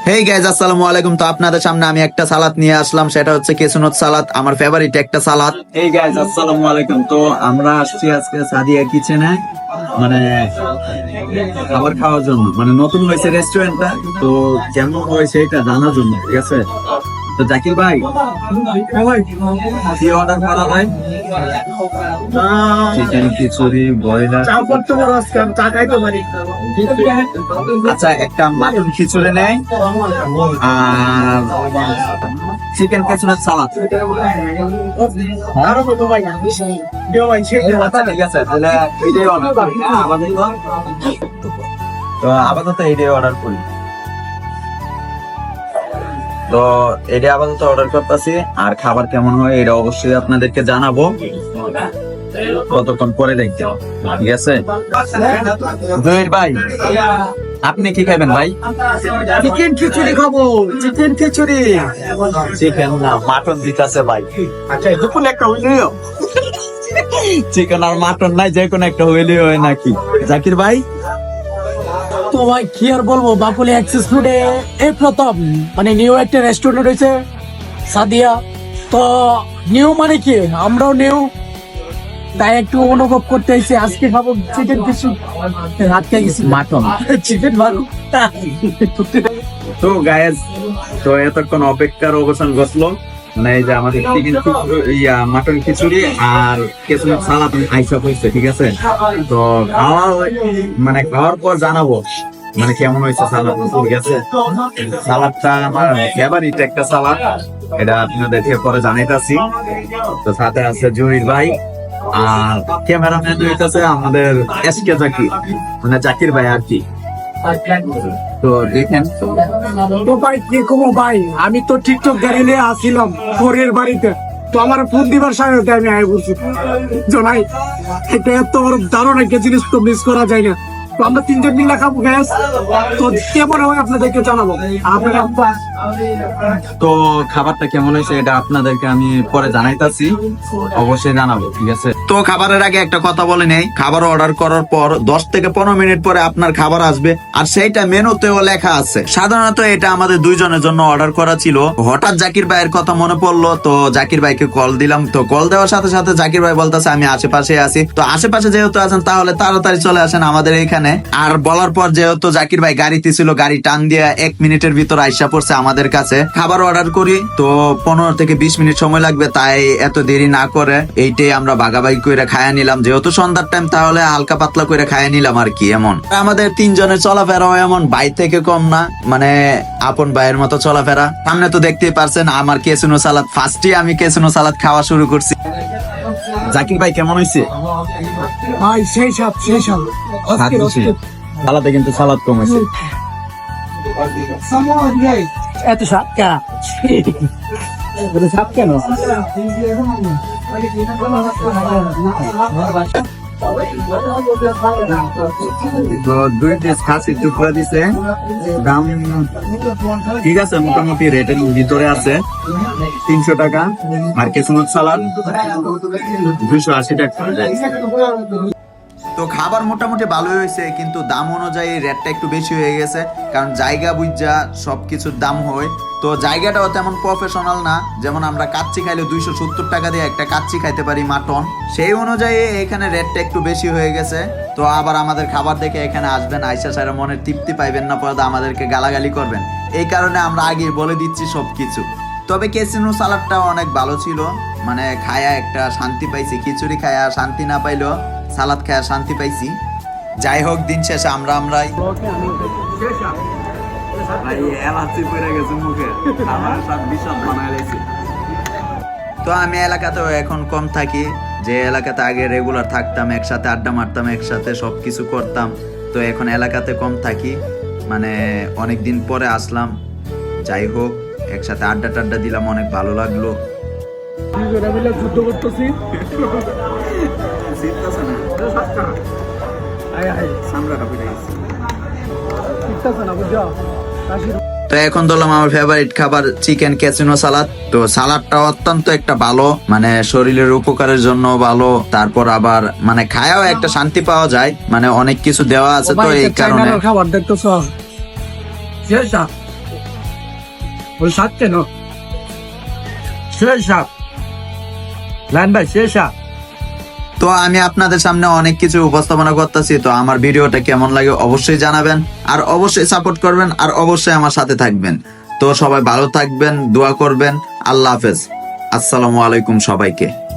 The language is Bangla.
হেই গাইজ, আসসালামু আলাইকুম। তো আপনাদের সামনে আমি একটা সালাদ নিয়ে আসলাম, সেটা হচ্ছে কেসুনত সালাদ, আমার ফেভারিট একটা সালাদ। হেই গাইজ, আসসালামু আলাইকুম। তো আমরা আসছি আজকে সাদিয়া কিচেনে, মানে খাবার খাওয়ার জন্য। মানে নতুন হয়েছে রেস্টুরেন্টটা, তো কেমন হয়েছে এটা জানার জন্য, ঠিক আছে? তো জাকির ভাই, কি অর্ডার করা হয়? চিকেন খিচুড়ি, ব্রয়লার। আচ্ছা, একটা মাটন খিচুড়ি নেই আর চিকেন কেসুনের সালাদ। আচ্ছা ঠিক আছে, তাহলে এইটাই অর্ডার করি। তো আপাতত এইটাই অর্ডার করি। তো এটা আপাতত অর্ডার করতেছি, আর খাবার কেমন হয় এটা অবশ্যই আপনাদেরকে জানাবো কতক্ষণ পরে দেখতে, ঠিক আছে? জহির ভাই, আপনি কি খাবেন ভাই? চিকেন খিচুড়ি খাবো। চিকেন খিচুড়ি, চিকেন না, মাটন দিতেছে ভাই। আচ্ছা দুপুর একটা হইলেও চিকেন আর মাটন নাই, যে কোনো একটা হইলে হয় নাকি জাকির ভাই? তো ভাই কি আর বলবো, বাকুলি অ্যাক্সেস ফুডে এই প্রথম মানে নিউ একটা রেস্টুরেন্ট হয়েছে সাদিয়া। তো নিউ মানে কি, আমরাও নিউ, তাই একটু অনুভব করতে এসেছি। আজকে খাবো চিকেন খিচুড়ি, রাতকে গেছি মাটন। চিকেন ভালো। তো গায়েস, তো এতক্ষণ অপেক্ষার অবসান ঘটলো। মানে এই যে আমাদের চিকেন মাটন খিচুড়ি আর কেসুনের সালাদ আইসা হয়েছে, ঠিক আছে? তো মানে খাওয়ার পর জানাবো মানে কেমন হয়েছে সালাদ, ঠিক আছে? সালাদটা আমার ফেভারিট একটা সালাদ, এটা আপনাদেরকে পরে জানাইতাছি। তো সাথে আছে জহির ভাই, আর ক্যামেরাম্যান হইতেছে আমাদের এসকে জাকির, মানে জাকির ভাই আর কি। তো দেখেন, তো ভাই কি কমো ভাই, আমি তো টিকটক গাড়ি আসছিলাম পরের বাড়িতে, তো আমার ফোন দিবার সাথে আমি আয় বলছি জনাই, এটা এত বড় দারুণ একটা জিনিস তো মিস করা যায় না। তো আমরা তিনজন মিলে খাবো গ্যাস, তো কেমন হয় আপনাদেরকে জানাবো। আপনারা তো খাবারটা কেমন হয়েছে এটা আপনাদেরকে আমি পরে জানাইতাছি, অবশ্যই জানাবো, ঠিক আছে? তো খাবারের আগে একটা কথা বলে নেই, খাবার অর্ডার করার পর 10 থেকে 15 মিনিট পরে আপনার খাবার আসবে, আর সেইটা মেনুতেও লেখা আছে। সাধারণত এটা আমাদের দুইজনের জন্য অর্ডার করা ছিল। হঠাৎ জাকির ভাইয়ের কথা মনে পড়লো, তো জাকির ভাইকে কল দিলাম। তো কল দেওয়ার সাথে সাথে জাকির ভাই বলতেছে আমি আশেপাশে আছি। তো আশেপাশে যেহেতু আছেন, তাহলে তাড়াতাড়ি চলে আসেন আমাদের এইখানে। আর বলার পর যেহেতু জাকির ভাই গাড়িতে ছিল, গাড়ি টান দিয়ে 1 মিনিটের ভিতর আইসা পড়ছে আমাদের কাছে। খাবার অর্ডার করি তো 15 থেকে 20 মিনিট সময় লাগবে, তাই এত দেরি না করে এইটাই আমরা ভাগাভাগি করে খাইয়া নিলাম। যেহেতু সন্ধ্যার টাইম, তাহলে হালকা পাতলা করে খাইয়া নিলাম আর কি। এমন আমাদের তিনজনের চলাফেরাও এমন ভাই থেকে কম না, মানে আপন ভাইয়ের মতো চলাফেরা। সামনে তো দেখতেই পারছেন আমার কেসুনো সালাদ, ফার্স্টে আমি কেসুনো সালাদ খাওয়া শুরু করছি। জাকির ভাই কেমন হয়েছে? ভাই সেই সব সালাদে কিন্তু সালাদ কম হয়েছে। এত সাতকা সাত কেন? তো 2 পিস খাসির টুকরা দিছে, দাম ঠিক আছে, মোটামুটি রেটের ভিতরে আছে। 300 টাকা। আর কেসুনত সালাদ 280 টাকা। তো খাবার মোটামুটি ভালোই হয়েছে, কিন্তু দাম অনুযায়ী রেটটা একটু বেশি হয়ে গেছে, কারণ জায়গা বুঝা সবকিছুর দাম হয়। তো জায়গাটাও তেমন প্রফেশনাল না, যেমন আমরা কাচ্চি খাইলে 270 টাকা দিয়ে একটা কাচ্চি খাইতে পারি মাটন, সেই অনুযায়ী এখানে রেটটা একটু বেশি হয়ে গেছে। তো আবার আমাদের খাবার দেখে এখানে আসবেন, আইসা সারা মনের তৃপ্তি পাইবেন না, পরে আমাদেরকে গালাগালি করবেন। এই কারণে আমরা আগে বলে দিচ্ছি সবকিছু। তবে কেসিনো সালাডটা অনেক ভালো ছিল, মানে খায়া একটা শান্তি পাইছি। খিচুড়ি খায়া শান্তি না পাইলেও সালাদ খায়া শান্তি পাইছি। যাই হোক, দিন শেষে আমরাই তো আমি এলাকাতেও এখন কম থাকি, যে এলাকাতে আগে রেগুলার থাকতাম, একসাথে আড্ডা মারতাম, একসাথে সবকিছু করতাম। তো এখন এলাকাতে কম থাকি, মানে অনেক দিন পরে আসলাম। যাই হোক, একসাথে আড্ডা টাড্ডা দিলাম, অনেক ভালো লাগলো। যুদ্ধ করতেছি তো এখন ধরলাম আমার ফেভারিট খাবার চিকেন ক্যাসিনো সালাদ। তো সালাদটা অত্যন্ত একটা ভালো, মানে শরীরের উপকারের জন্য ভালো, তারপর আবার মানে খায়াও একটা শান্তি পাওয়া যায়, মানে অনেক কিছু দেওয়া আছে। তো এই কারণে খাবার দেখতেছ ওই সাত কেন শেষ সাপ লাইন ভাই শেষ সাপ। তো আমি আপনাদের সামনে অনেক কিছু উপস্থাপনা করতেছি, তো আমার ভিডিওটা কেমন লাগে অবশ্যই জানাবেন, আর অবশ্যই সাপোর্ট করবেন, আর অবশ্যই আমার সাথে থাকবেন। তো সবাই ভালো থাকবেন, দোয়া করবেন। আল্লাহ হাফেজ, আসসালামু আলাইকুম সবাইকে।